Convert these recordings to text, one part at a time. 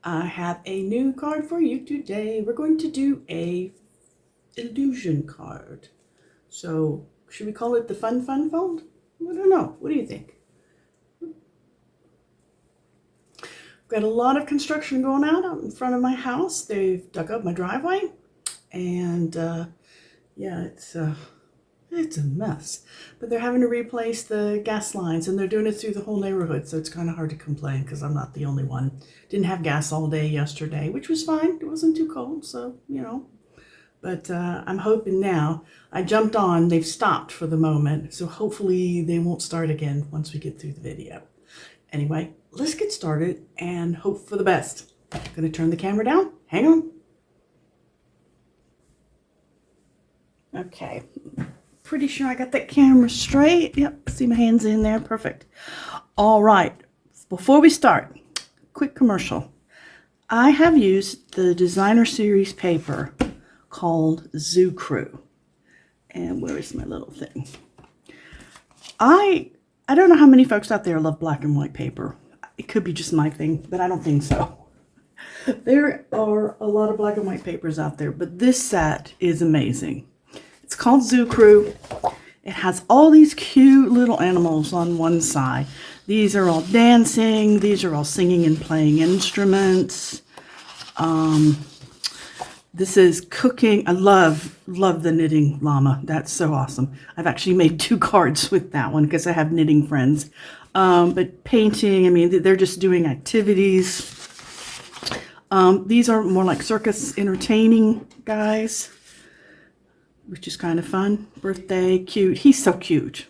I have a new card for you today. We're going to do a illusion card. So should we call it the fun fold? I don't know. What do you think? Got a lot of construction going on out in front of my house. They've dug up my driveway, and yeah, it's a mess. But they're having to replace the gas lines, and they're doing it through the whole neighborhood, so it's kind of hard to complain because I'm not the only one. Didn't have gas all day yesterday, which was fine. It wasn't too cold, so, you know. But I'm hoping now. I jumped on. They've stopped for the moment, so hopefully they won't start again once we get through the video. Anyway, let's get started and hope for the best. I'm going to turn the camera down. Hang on. Okay. Pretty sure I got that camera straight. Yep, see my hands in there. Perfect. All right. Before we start, quick commercial. I have used the designer series paper called Zoo Crew. And where is my little thing? I don't know how many folks out there love black and white paper. It could be just my thing, but I don't think so. There are a lot of black and white papers out there, but this set is amazing. It's called Zoo Crew. It has all these cute little animals on one side. These are all dancing. These are all singing and playing instruments. This is cooking. I love the knitting llama. That's so awesome. I've actually made 2 cards with that one because I have knitting friends. But painting, I mean, they're just doing activities. These are more like circus entertaining guys, which is kind of fun. Birthday, cute. He's so cute.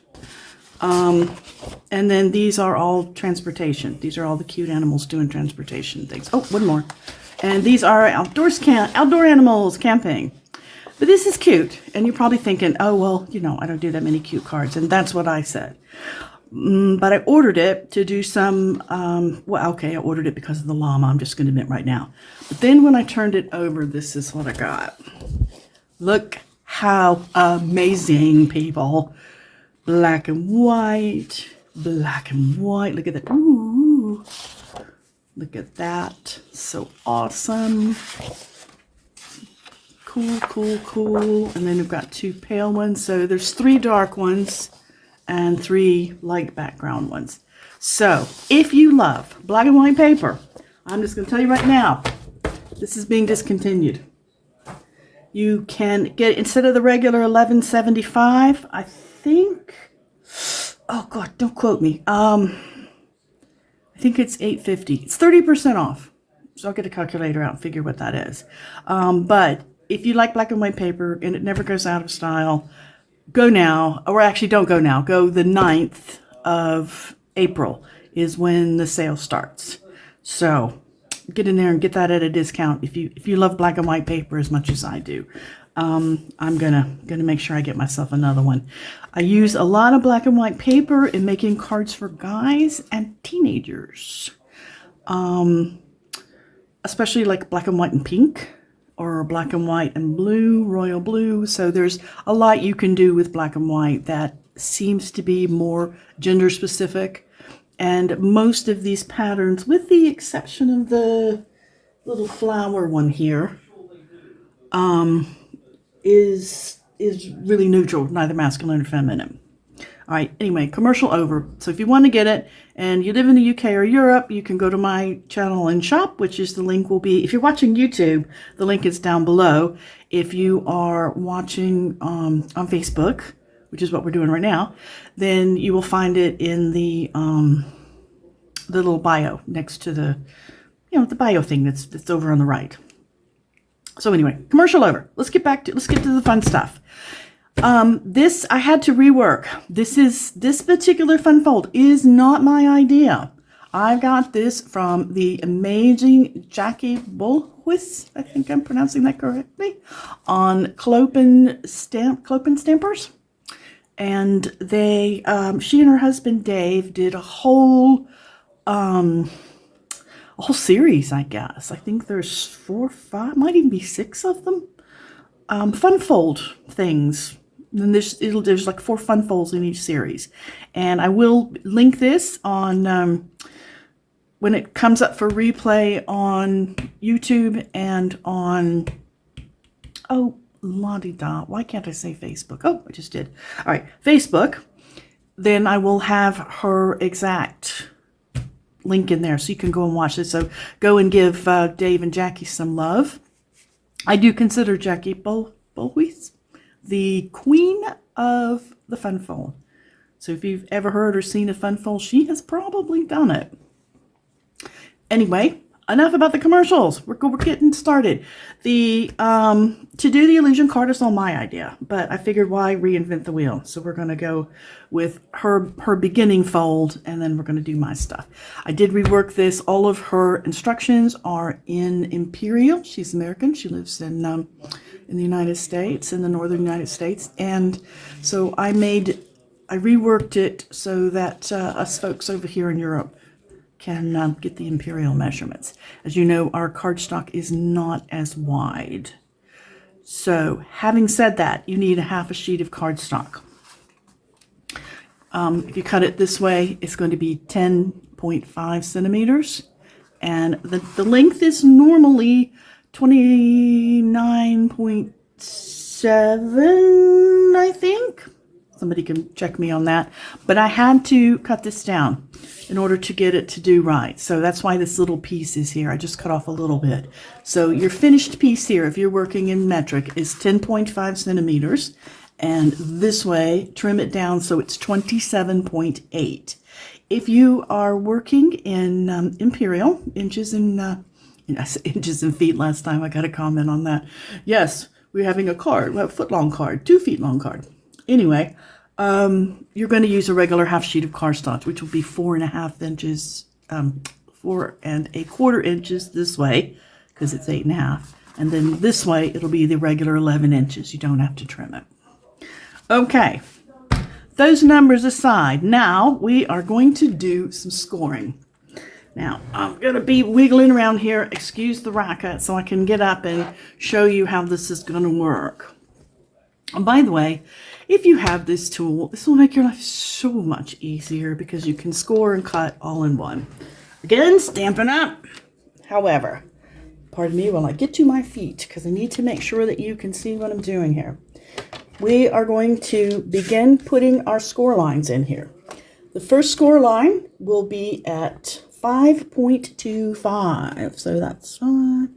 And then these are all transportation. These are all the cute animals doing transportation things. Oh, one more. And these are outdoor animals camping. But this is cute. And you're probably thinking, oh, well, you know, I don't do that many cute cards. And that's what I said. But I ordered it to do some, well, okay, I ordered it because of the llama. I'm just going to admit right now. But then when I turned it over, this is what I got. Look how amazing, people. Black and white. Black and white. Look at that. Ooh. Look at that. So awesome. Cool, cool, cool. And then we've got 2 pale ones. So there's 3 dark ones and 3 light background ones. So if you love black and white paper, I'm just going to tell you right now, this is being discontinued. You can get, instead of the regular $11.75, I think, oh God, don't quote me. I think it's $8.50. It's 30% off. So I'll get a calculator out and figure what that is. But if you like black and white paper and it never goes out of style, go now. Or actually, don't go now. Go the 9th of April is when the sale starts. So get in there and get that at a discount if you love black and white paper as much as I do. I'm gonna make sure I get myself another one. I use a lot of black and white paper in making cards for guys and teenagers, especially like black and white and pink, or black and white and blue, royal blue. So there's a lot you can do with black and white that seems to be more gender specific. And most of these patterns, with the exception of the little flower one here, is really neutral, neither masculine or feminine. All right, anyway, commercial over. So if you want to get it and you live in the UK or Europe, you can go to my channel and shop, which is the link will be, if you're watching YouTube, the link is down below. If you are watching on Facebook, which is what we're doing right now, then you will find it in the little bio next to the, the bio thing that's over on the right. So anyway, commercial over. Let's get to the fun stuff. This I had to rework. This particular fun fold is not my idea. I got this from the amazing Jackie Bullwis, I think I'm pronouncing that correctly, on Clopen Stampers. And they, she and her husband Dave did a whole series, I guess. I think there's 4 or 5, might even be 6 of them. Fun fold things. And there's like 4 fun folds in each series. And I will link this on when it comes up for replay on YouTube and on, oh, la-di-da, why can't I say Facebook? Oh, I just did. All right, Facebook, then I will have her exact link in there so you can go and watch it. So go and give Dave and Jackie some love. I do consider Jackie Bolhuis the queen of the fun fold. So if you've ever heard or seen a fun fold, she has probably done it. Anyway, enough about the commercials. We're getting started. The to do the illusion card is all my idea, but I figured why reinvent the wheel. So we're going to go with her beginning fold, and then we're going to do my stuff. I did rework this. All of her instructions are in Imperial. She's American. She lives in the United States, in the northern United States, and so I reworked it so that us folks over here in Europe can get the imperial measurements. As you know, our cardstock is not as wide. So having said that, you need a half a sheet of cardstock. If you cut it this way, it's going to be 10.5 centimeters. And the length is normally 29.7, I think. Somebody can check me on that. But I had to cut this down in order to get it to do right. So that's why this little piece is here. I just cut off a little bit. So your finished piece here, if you're working in metric, is 10.5 centimeters. And this way, trim it down so it's 27.8. If you are working in imperial, inches and inches and feet last time, I got a comment on that. Yes, we're having a card, a foot-long card, 2 feet long card. Anyway, you're going to use a regular half sheet of cardstock, which will be 4.5 inches, 4¼ inches this way, because it's 8.5. And then this way, it'll be the regular 11 inches. You don't have to trim it. Okay, those numbers aside, now we are going to do some scoring. Now, I'm going to be wiggling around here. Excuse the racket so I can get up and show you how this is going to work. And by the way, if you have this tool, this will make your life so much easier because you can score and cut all in one. Again, Stampin' Up! However, pardon me while I get to my feet because I need to make sure that you can see what I'm doing here. We are going to begin putting our score lines in here. The first score line will be at 5.25. So that's 1,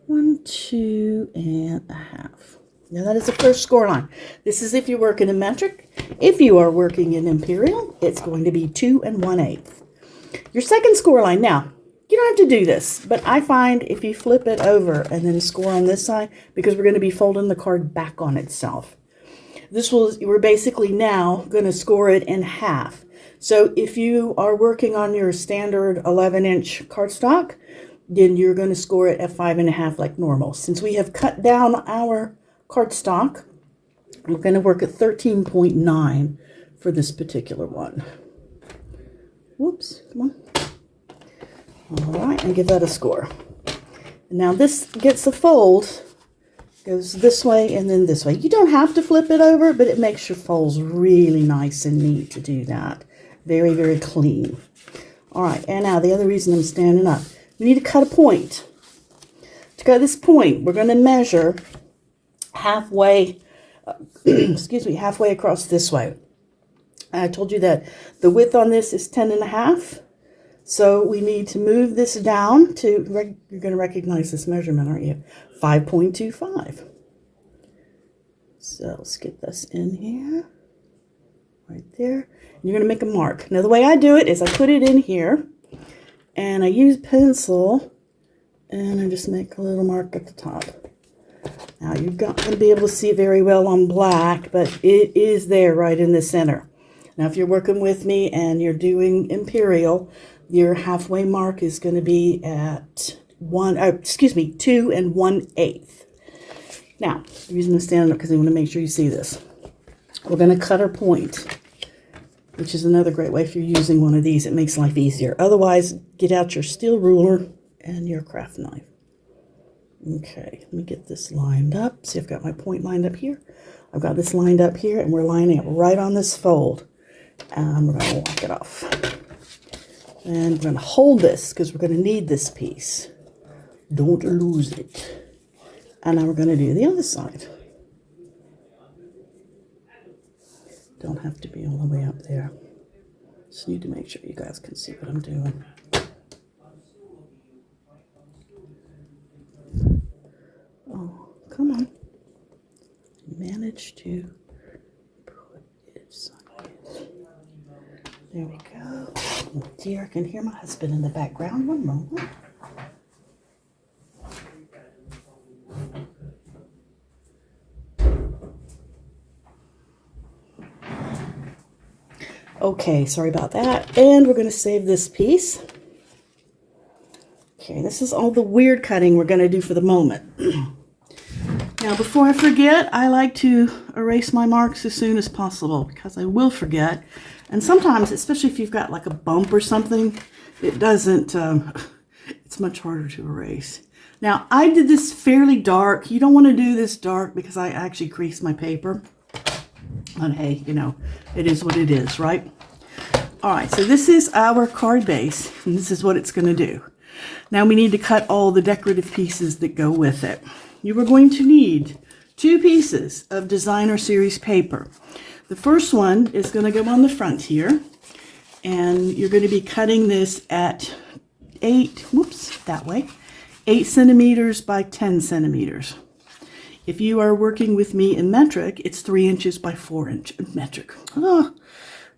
2.5. Now that is the first score line. This is if you're working in metric. If you are working in imperial, it's going to be 2 1/8. Your second score line. Now, you don't have to do this, but I find if you flip it over and then score on this side, because we're going to be folding the card back on itself. We're basically now going to score it in half. So if you are working on your standard 11-inch cardstock, then you're going to score it at 5.5 like normal. Since we have cut down our cardstock, we're going to work at 13.9 for this particular one. Whoops, come on. All right, and give that a score. Now this gets a fold, goes this way and then this way. You don't have to flip it over, but it makes your folds really nice and neat to do that. Very, very clean. All right, and now the other reason I'm standing up, we need to cut a point. To cut this point, we're going to measure halfway, excuse me, halfway across this way. I told you that the width on this is 10.5. So we need to move this down to, you're going to recognize this measurement, aren't you? 5.25. So let's get this in here, right there. And you're going to make a mark. Now the way I do it is I put it in here, and I use pencil, and I just make a little mark at the top. Now you're not going to be able to see it very well on black, but it is there right in the center. Now if you're working with me and you're doing imperial, your halfway mark is going to be at 2 1/8. Now, the reason I'm standing up because I want to make sure you see this. We're going to cut our point, which is another great way if you're using one of these. It makes life easier. Otherwise, get out your steel ruler and your craft knife. Okay, let me get this lined up. See, I've got my point lined up here. I've got this lined up here, and we're lining up right on this fold. And we're going to walk it off. And we're going to hold this because we're going to need this piece. Don't lose it. And now we're going to do the other side. Don't have to be all the way up there. Just need to make sure you guys can see what I'm doing. Oh, come on. Managed to put it sideways. There we go. Oh dear, I can hear my husband in the background. One moment. Okay, sorry about that. And we're going to save this piece. Okay, this is all the weird cutting we're going to do for the moment. Now, before I forget, I like to erase my marks as soon as possible because I will forget. And sometimes, especially if you've got like a bump or something, it doesn't, it's much harder to erase. Now, I did this fairly dark. You don't want to do this dark because I actually creased my paper. But hey, you know, it is what it is, right? All right, so this is our card base, and this is what it's going to do. Now we need to cut all the decorative pieces that go with it. You are going to need 2 pieces of designer series paper. The first one is going to go on the front here, and you're going to be cutting this at 8 centimeters by 10 centimeters. If you are working with me in metric, it's 3 inches by 4 inches metric. Oh,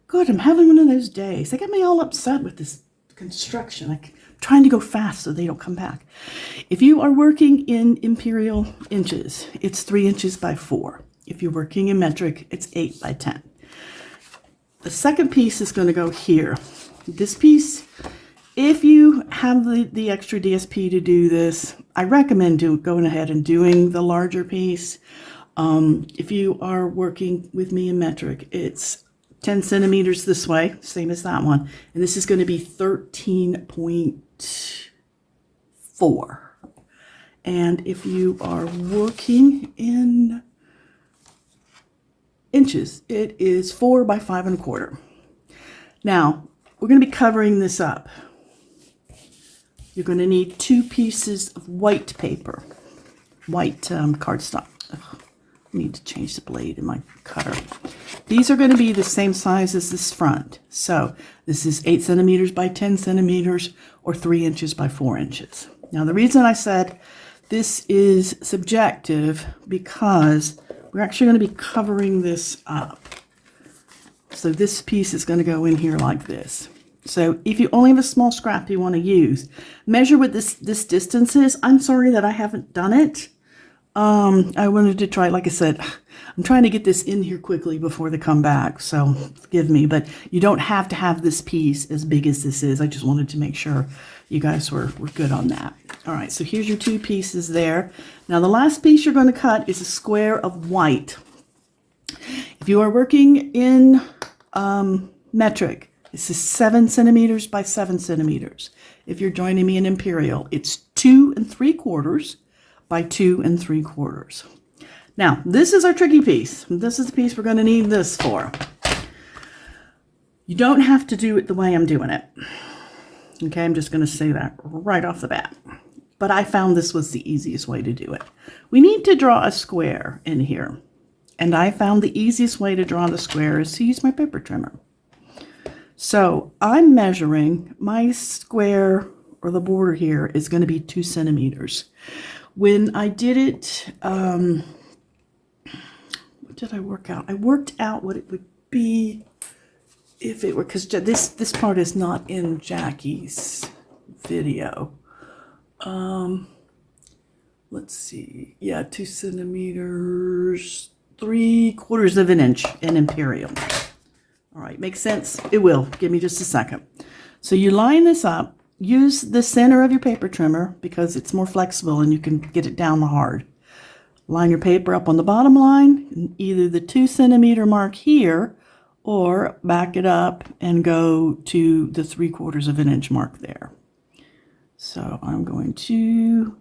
good. I'm having one of those days. They got me all upset with this construction. I'm trying to go fast so they don't come back. If you are working in imperial inches, it's 3 inches by 4. If you're working in metric, it's 8 by 10. The second piece is going to go here. This piece, if you have the extra DSP to do this, I recommend going ahead and doing the larger piece. If you are working with me in metric, it's 10 centimeters this way, same as that one. And this is going to be 13.4. And if you are working in inches, it is 4 by 5 1/4. Now, we're going to be covering this up. You're going to need 2 pieces of white paper, white cardstock. Ugh, I need to change the blade in my cutter. These are going to be the same size as this front. So this is 8 centimeters by 10 centimeters or 3 inches by 4 inches. Now the reason I said this is subjective because we're actually going to be covering this up. So this piece is going to go in here like this. So if you only have a small scrap you want to use, measure what this distance is. I'm sorry that I haven't done it. I wanted to try, like I said, I'm trying to get this in here quickly before they come back, so forgive me, but you don't have to have this piece as big as this is. I just wanted to make sure you guys were good on that. All right, so here's your 2 pieces there. Now the last piece you're going to cut is a square of white. If you are working in metric, this is 7 centimeters by 7 centimeters. If you're joining me in imperial, it's 2 3/4 by 2 3/4. Now, this is our tricky piece. This is the piece we're going to need this for. You don't have to do it the way I'm doing it. Okay, I'm just going to say that right off the bat. But I found this was the easiest way to do it. We need to draw a square in here. And I found the easiest way to draw the square is to use my paper trimmer. So I'm measuring my square, or the border here, is going to be 2 centimeters. When I did it, what did I work out? I worked out what it would be if it were, because this part is not in Jackie's video. Let's see. Yeah, 2 centimeters, 3/4 of an inch in imperial. All right, makes sense? It will. Give me just a second. So you line this up. Use the center of your paper trimmer because it's more flexible and you can get it down the hard. Line your paper up on the bottom line, either the 2 centimeter mark here, or back it up and go to the 3/4 of an inch mark there. So I'm going to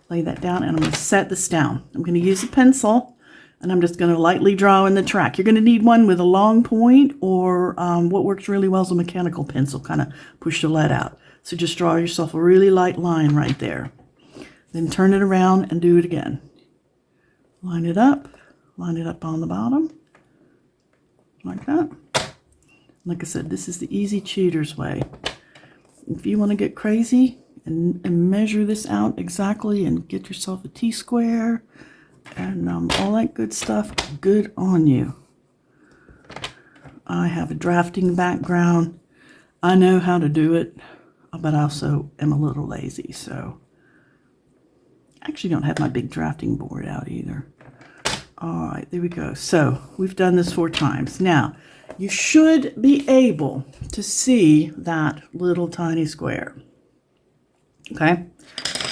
lay that down and I'm going to set this down. I'm going to use a pencil And I'm just going to lightly draw in the track. You're going to need one with a long point, or what works really well is a mechanical pencil, kind of push the lead out. So just draw yourself a really light line right there. Then turn it around and do it again. Line it up on the bottom, like that. Like I said, this is the easy cheater's way. If you want to get crazy and measure this out exactly and get yourself a T-square and all that good stuff, good on you. I have a drafting background. I know how to do it, but I also am a little lazy, so I actually don't have my big drafting board out either. All right, there we go. So we've done this 4 times. Now, you should be able to see that little tiny square. Okay?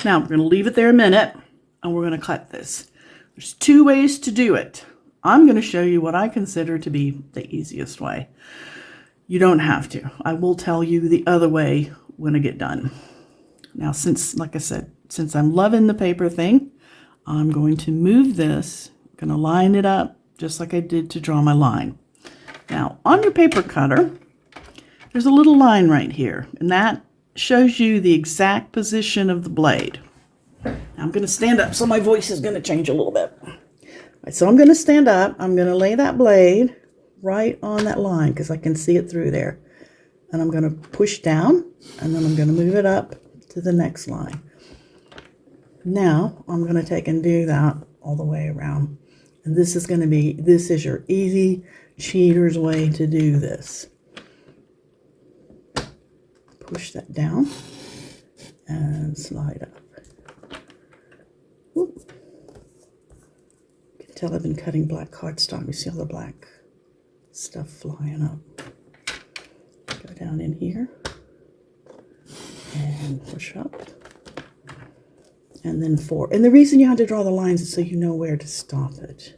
Now, we're going to leave it there a minute, and we're going to cut this. There's 2 ways to do it. I'm going to show you what I consider to be the easiest way. You don't have to. I will tell you the other way when I get done. Now, like I said, since I'm loving the paper thing, I'm going to move this. I'm going to line it up just like I did to draw my line. Now, on your paper cutter, there's a little line right here, and that shows you the exact position of the blade. Now, I'm going to stand up, so my voice is going to change a little bit. All right, so I'm going to stand up. I'm going to lay that blade right on that line because I can see it through there. And I'm going to push down, and then I'm going to move it up to the next line. Now, I'm going to take and do that all the way around. And this is your easy cheater's way to do this. Push that down and slide up. Whoop. You can tell I've been cutting black cardstock. You see all the black stuff flying up. Go down in here and push up. And then 4. And the reason you have to draw the lines is so you know where to stop it.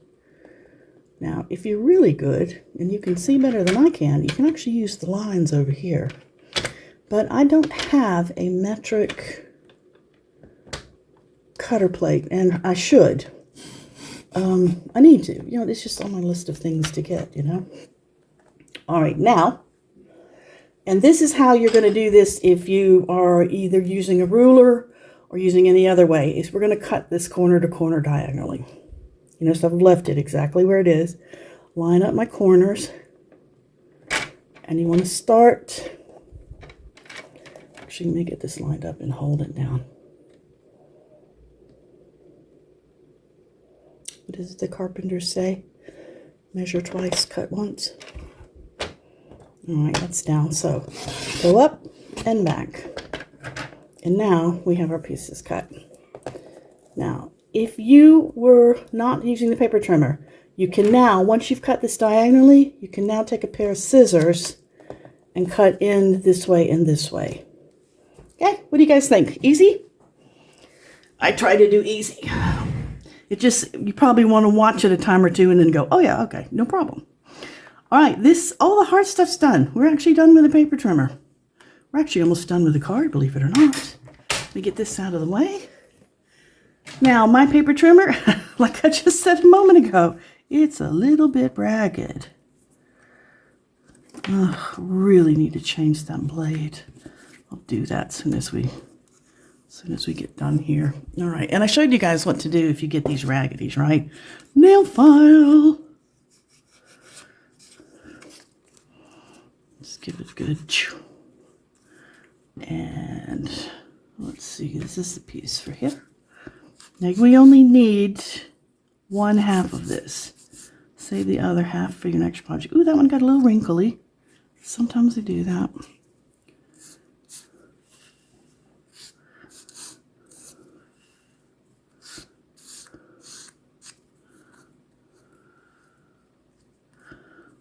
Now, if you're really good, and you can see better than I can, you can actually use the lines over here. But I don't have a metric cutter plate, and I should. I need to. You know, it's just on my list of things to get, you know. All right, now, and this is how you're going to do this if you are either using a ruler or using any other way, is we're going to cut this corner to corner diagonally. You know, so I've left it exactly where it is. Line up my corners. And you want to start. Actually, let me get this lined up and hold it down. What does the carpenters say? Measure twice, cut once. All right, that's down. So go up and back. And now we have our pieces cut. Now, if you were not using the paper trimmer, you can now, once you've cut this diagonally, you can now take a pair of scissors and cut in this way and this way. Okay, what do you guys think? Easy? I try to do easy. You probably want to watch it a time or two and then go, oh yeah, okay, no problem. All right, all the hard stuff's done. We're actually done with the paper trimmer. We're actually almost done with the card, believe it or not. Let me get this out of the way. Now, my paper trimmer, like I just said a moment ago, it's a little bit ragged. Really need to change that blade. I'll do that as soon as we get done here. All right, and I showed you guys what to do if you get these raggities, right? Nail file. Just give it a good. And let's see, this is the piece for here. Now we only need 1/2 of this. Save the other half for your next project. Ooh, that one got a little wrinkly. Sometimes they do that.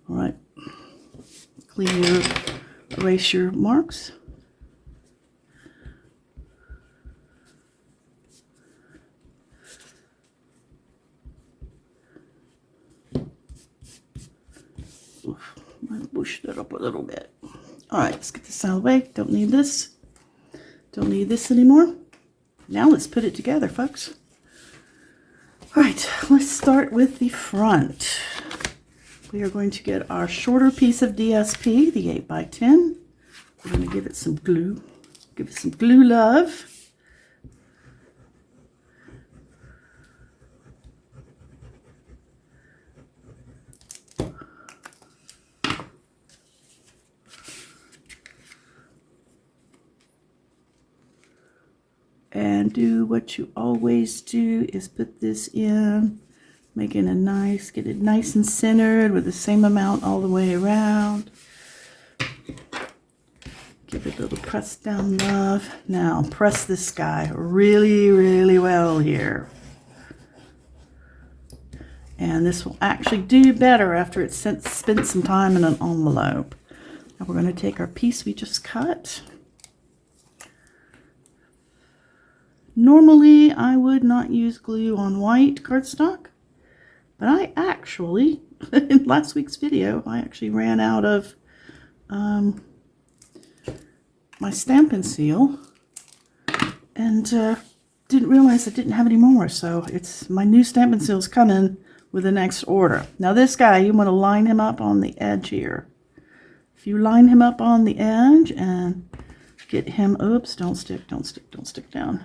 All right, erase your marks. I pushed it up a little bit. All right, let's get this out of the way. Don't need this. Don't need this anymore. Now let's put it together, folks. All right, let's start with the front. We are going to get our shorter piece of DSP, the 8x10. We're going to give it some glue. Give it some glue love. And do what you always do, is put this in, making a nice, get it nice and centered with the same amount all the way around. Give it a little press down love. Now press this guy really, really well here. And this will actually do better after it's spent some time in an envelope. Now we're going to take our piece we just cut. Normally, I would not use glue on white cardstock, but I actually, in last week's video, I actually ran out of my Stampin' Seal and didn't realize I didn't have any more. So it's my new Stampin' Seal's coming with the next order. Now this guy, you want to line him up on the edge here. If you line him up on the edge and get him, oops, don't stick down.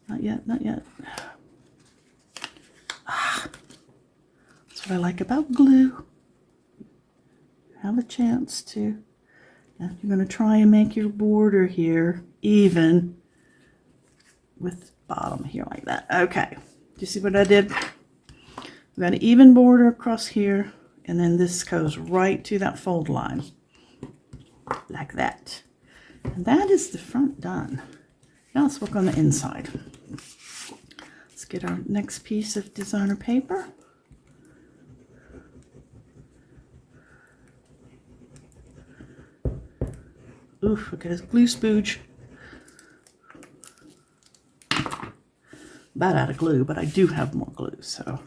Not yet, not yet. Ah, that's what I like about glue. Have a chance to. Now you're going to try and make your border here even with the bottom here like that. Okay. Do you see what I did? We've got an even border across here, and then this goes right to that fold line. Like that. And that is the front done. Now let's work on the inside. Let's get our next piece of designer paper. Oof, look at his glue spooge. About out of glue, but I do have more glue, so.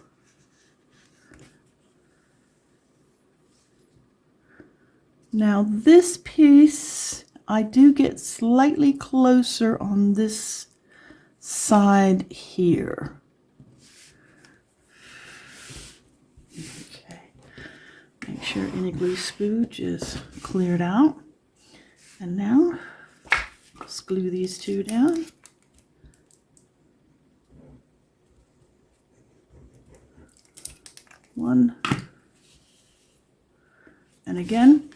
Now this piece, I do get slightly closer on this side here. Okay, make sure any glue spooge is cleared out. And now, let's glue these two down. One. And again,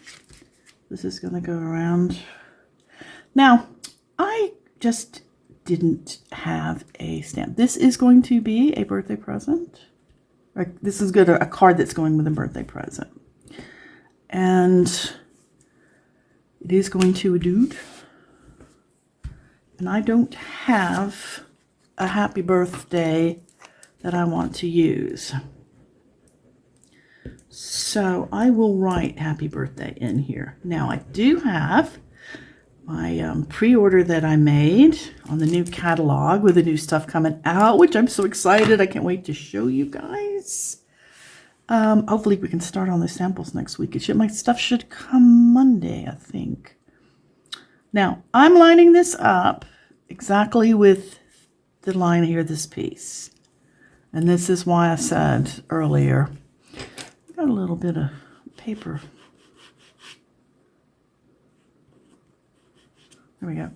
this is going to go around. Now, I just didn't have a stamp. This is going to be a birthday present. Or this is good, a card that's going with a birthday present. And it is going to a dude. And I don't have a happy birthday that I want to use. So I will write happy birthday in here. Now I do have my pre-order that I made on the new catalog with the new stuff coming out, which I'm so excited. I can't wait to show you guys. Hopefully we can start on the samples next week. My stuff should come Monday, I think. Now I'm lining this up exactly with the line here, this piece. And this is why I said earlier, got a little bit of paper. There we go.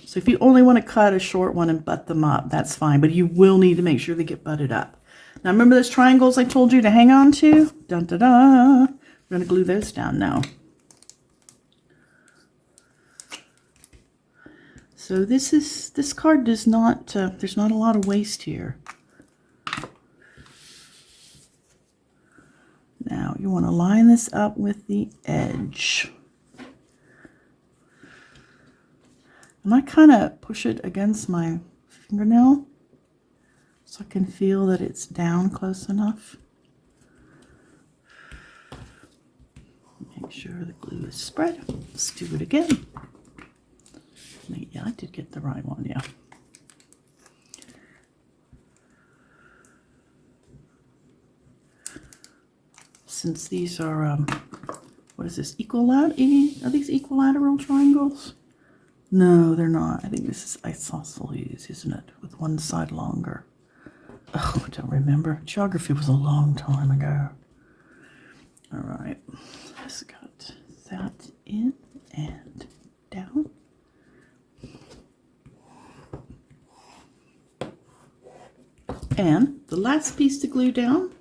So if you only want to cut a short one and butt them up, that's fine. But you will need to make sure they get butted up. Now remember those triangles I told you to hang on to? Dun, da, da. We're going to glue those down now. So this card does not, there's not a lot of waste here. Now you want to line this up with the edge. And I kind of push it against my fingernail so I can feel that it's down close enough. Make sure the glue is spread. Let's do it again. Yeah, I did get the right one, yeah. Since these are, what is this, are these equilateral triangles? No, they're not. I think this is isosceles, isn't it? With one side longer. Oh, I don't remember. Geography was a long time ago. All right. Just got that in and down. And the last piece to glue down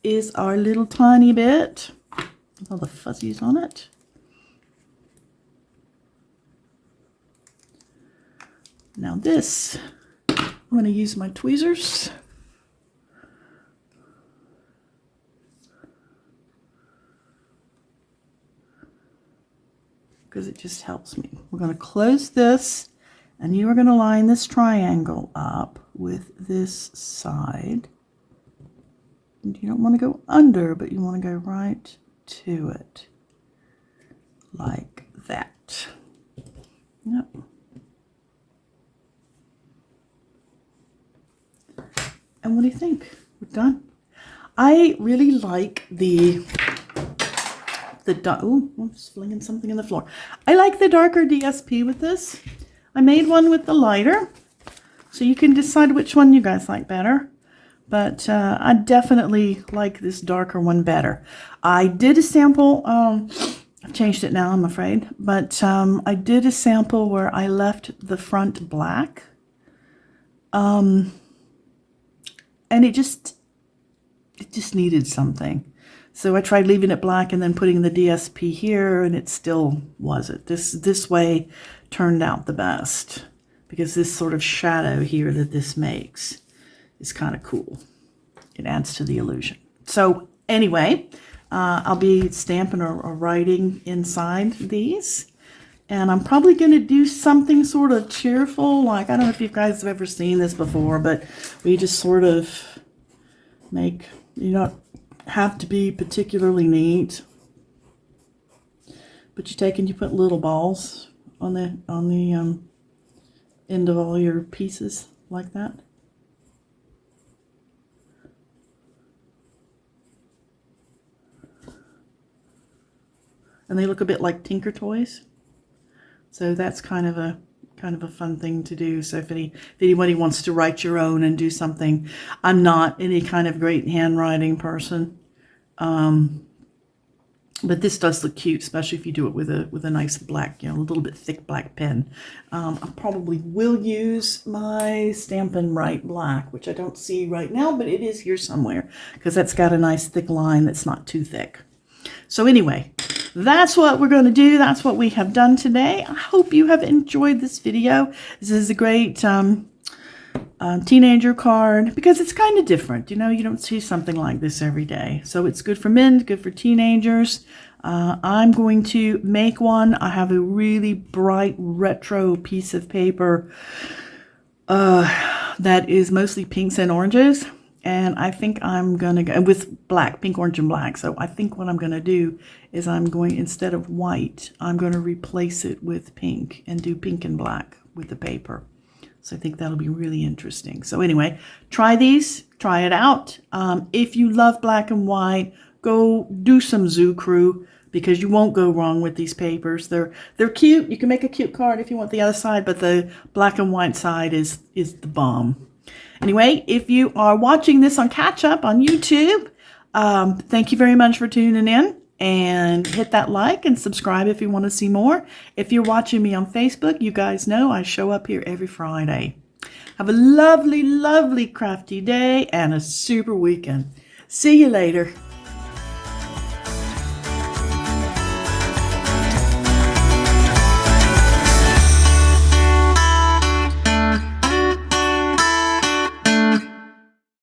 is our little tiny bit with all the fuzzies on it. Now this, I'm going to use my tweezers. Because it just helps me. We're going to close this, and you are going to line this triangle up with this side. And you don't want to go under, but you want to go right to it. Like that. Yep. And what do you think? We're done. I really like oh, I'm just flinging something in the floor. I like the darker DSP with this. I made one with the lighter, so you can decide which one you guys like better. But I definitely like this darker one better. I did a sample, I've changed it now, I'm afraid, but I did a sample where I left the front black. And it just needed something. So I tried leaving it black and then putting the DSP here, and it still wasn't. This way turned out the best, because this sort of shadow here that this makes is kind of cool. It adds to the illusion. So anyway, I'll be stamping or writing inside these. And I'm probably going to do something sort of cheerful. Like, I don't know if you guys have ever seen this before, but we just sort of make, you don't have to be particularly neat. But you take and you put little balls on the end of all your pieces like that. And they look a bit like Tinker Toys. So that's kind of a fun thing to do. So if anybody wants to write your own and do something, I'm not any kind of great handwriting person, but this does look cute, especially if you do it with a nice black, a little bit thick black pen. I probably will use my Stampin' Write black, which I don't see right now, but it is here somewhere because that's got a nice thick line that's not too thick. So anyway, that's what we're going to do. That's what we have done today. I hope you have enjoyed this video. This is a great teenager card because it's kind of different. You don't see something like this every day. So it's good for men, good for teenagers. I'm going to make one. I have a really bright retro piece of paper that is mostly pinks and oranges. And I think I'm going to go with black, pink, orange, and black. So I think what I'm going to do is instead of white, I'm going to replace it with pink and do pink and black with the paper. So I think that'll be really interesting. So anyway, try these, try it out. If you love black and white, go do some Zoo Crew because you won't go wrong with these papers. They're cute. You can make a cute card if you want the other side, but the black and white side is the bomb. Anyway, if you are watching this on catch up on YouTube, thank you very much for tuning in, and hit that like and subscribe if you want to see more. If you're watching me on Facebook, you guys know I show up here every Friday. Have a lovely, lovely crafty day and a super weekend. See you later.